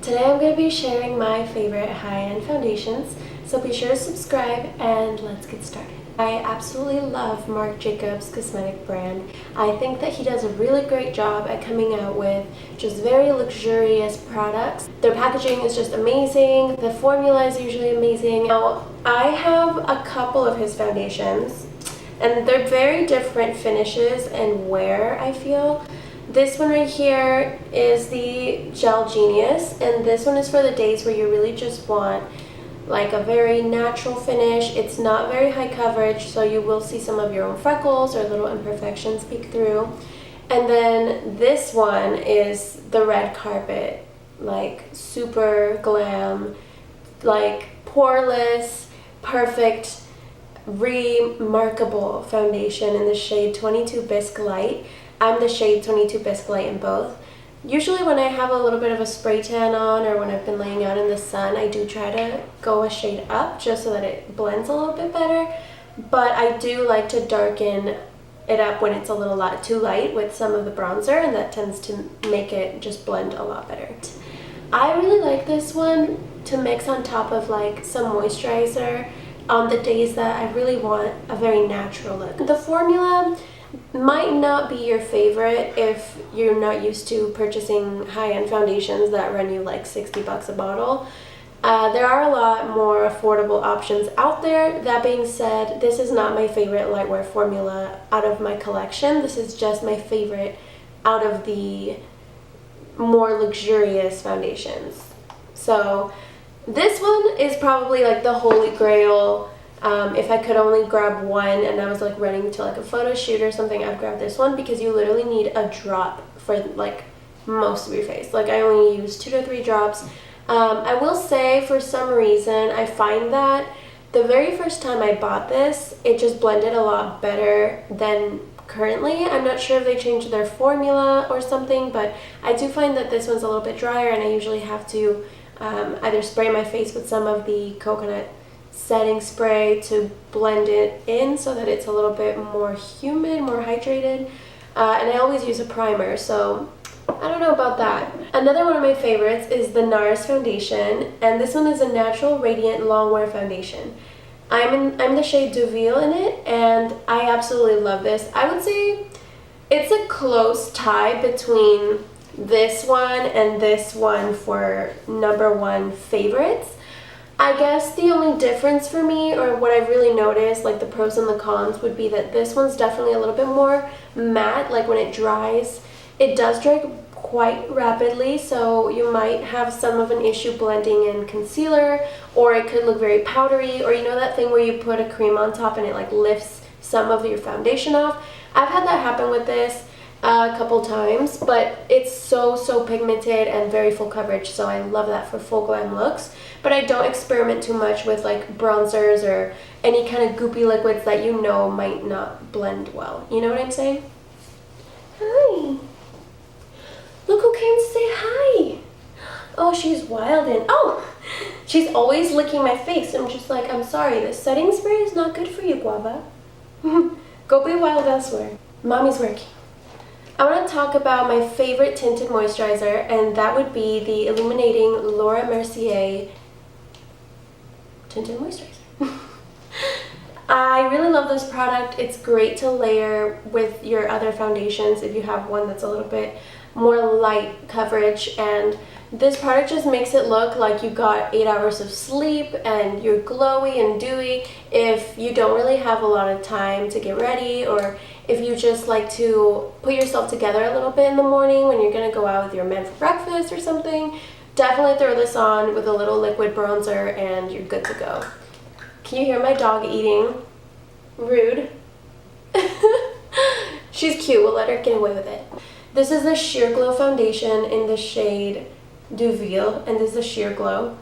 Today I'm going to be sharing my favorite high-end foundations, so be sure to subscribe and let's get started. I absolutely love Marc Jacobs cosmetic brand. I think that he does a really great job at coming out with just very luxurious products. Their packaging is just amazing. The formula is usually amazing. Now, I have a couple of his foundations and they're very different finishes and wear, I feel. This one right here is the Gel Genius, and this one is for the days where you really just want like a very natural finish. It's not very high coverage, so you will see some of your own freckles or little imperfections peek through. And then this one is the Red Carpet, like super glam, like poreless, perfect, remarkable foundation in the shade 22 Bisque Light. I'm the shade 22 Bisque Light in both. Usually when I have a little bit of a spray tan on or when I've been laying out in the sun, I do try to go a shade up just so that it blends a little bit better. But I do like to darken it up when it's a little too light with some of the bronzer, and that tends to make it just blend a lot better. I really like this one to mix on top of like some moisturizer on the days that I really want a very natural look. The formula might not be your favorite if you're not used to purchasing high-end foundations that run you like 60 bucks a bottle. There are a lot more affordable options out there. That being said, this is not my favorite lightwear formula out of my collection. This is just my favorite out of the more luxurious foundations. So this one is probably like the holy grail. If I could only grab one and I was like running to like a photo shoot or something, I'd grab this one because you literally need a drop for like most of your face. Like I only use 2 to 3 drops. I will say for some reason I find that the very first time I bought this, it just blended a lot better than currently. I'm not sure if they changed their formula or something, but I do find that this one's a little bit drier, and I usually have to either spray my face with some of the coconut setting spray to blend it in so that it's a little bit more humid, more hydrated, and I always use a primer, so I don't know about that. Another one of my favorites is the Nars foundation, and this one is a natural radiant longwear foundation. I'm the shade Deauville in it, and I absolutely love this. I would say it's a close tie between this one and this one for #1 favorites. I guess the only difference for me, or what I've really noticed, like the pros and the cons, would be that this one's definitely a little bit more matte. Like when it dries, it does dry quite rapidly, so you might have some of an issue blending in concealer, or it could look very powdery, or you know that thing where you put a cream on top and it like lifts some of your foundation off. I've had that happen with this a couple times, but it's so pigmented and very full coverage, so I love that for full glam looks. But I don't experiment too much with like bronzers or any kind of goopy liquids that you know might not blend well. You know what I'm saying? Hi. Look who came to say hi. Oh, she's wildin'. Oh, she's always licking my face. I'm just like, I'm sorry, the setting spray is not good for you, Guava. Go be wild elsewhere. Mommy's working. I want to talk about my favorite tinted moisturizer, and that would be the Illuminating Laura Mercier tinted moisturizer. I really love this product. It's great to layer with your other foundations if you have one that's a little bit more light coverage, and this product just makes it look like you got 8 hours of sleep and you're glowy and dewy if you don't really have a lot of time to get ready, or if you just like to put yourself together a little bit in the morning when you're gonna go out with your man for breakfast or something. Definitely throw this on with a little liquid bronzer and you're good to go. Can you hear my dog eating? Rude. She's cute, we'll let her get away with it. This is the Sheer Glow foundation in the shade Deauville, and this is the Sheer Glow.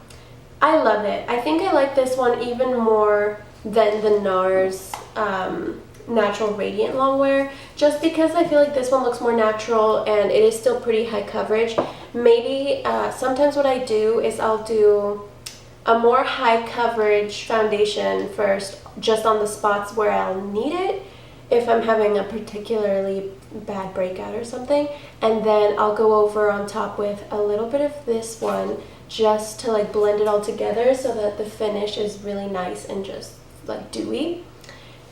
I love it. I think I like this one even more than the Nars Natural Radiant Longwear, just because I feel like this one looks more natural and it is still pretty high coverage. Maybe sometimes what I do is I'll do a more high coverage foundation first, just on the spots where I'll need it, if I'm having a particularly bad breakout or something. And then I'll go over on top with a little bit of this one just to like blend it all together so that the finish is really nice and just like dewy.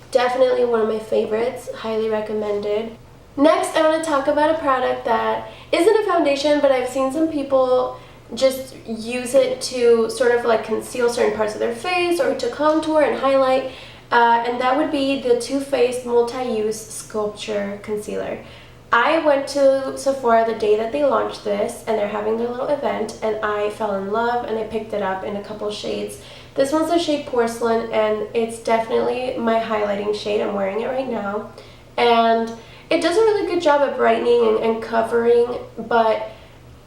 Definitely one of my favorites, highly recommended. Next, I want to talk about a product that isn't a foundation, but I've seen some people just use it to sort of like conceal certain parts of their face or to contour and highlight, and that would be the Too Faced Multi-Use Sculpture Concealer. I went to Sephora the day that they launched this, and they're having their little event, and I fell in love and I picked it up in a couple shades. This one's the shade Porcelain, and it's definitely my highlighting shade. I'm wearing it right now, and it does a really good job at brightening and covering, but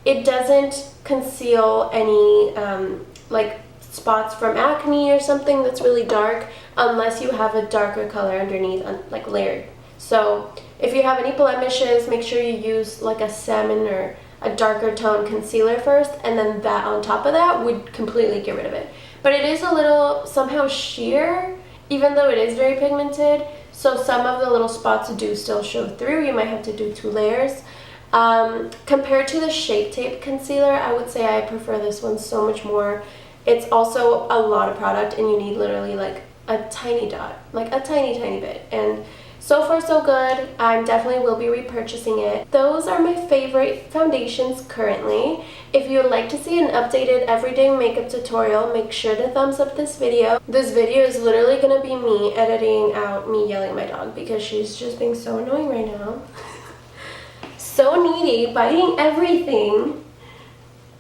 it doesn't conceal any like spots from acne or something that's really dark unless you have a darker color underneath, like layered. So if you have any blemishes, make sure you use like a salmon or a darker tone concealer first, and then that on top of that would completely get rid of it. But it is a little somehow sheer, even though it is very pigmented, so some of the little spots do still show through. You might have to do 2 layers. Compared to the Shape Tape concealer, I would say I prefer this one so much more. It's also a lot of product, and you need literally like a tiny dot, like a tiny bit. And so far so good. I definitely will be repurchasing it. Those are my favorite foundations currently. If you would like to see an updated everyday makeup tutorial, make sure to thumbs up this video. This video is literally gonna be me editing out me yelling at my dog because she's just being so annoying right now. So needy, biting everything.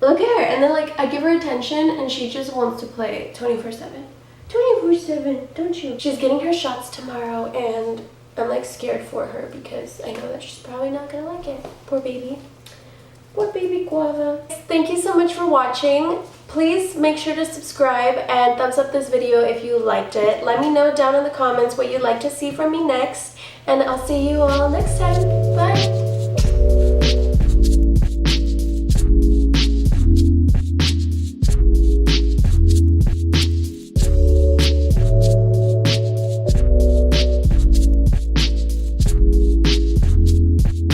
Look at her. And then like I give her attention and she just wants to play 24/7. 24/7, don't you? She's getting her shots tomorrow, and I'm like scared for her because I know that she's probably not gonna like it. Poor baby. Poor baby guava. Thank you so much for watching. Please make sure to subscribe and thumbs up this video if you liked it. Let me know down in the comments what you'd like to see from me next, and I'll see you all next time. Bye.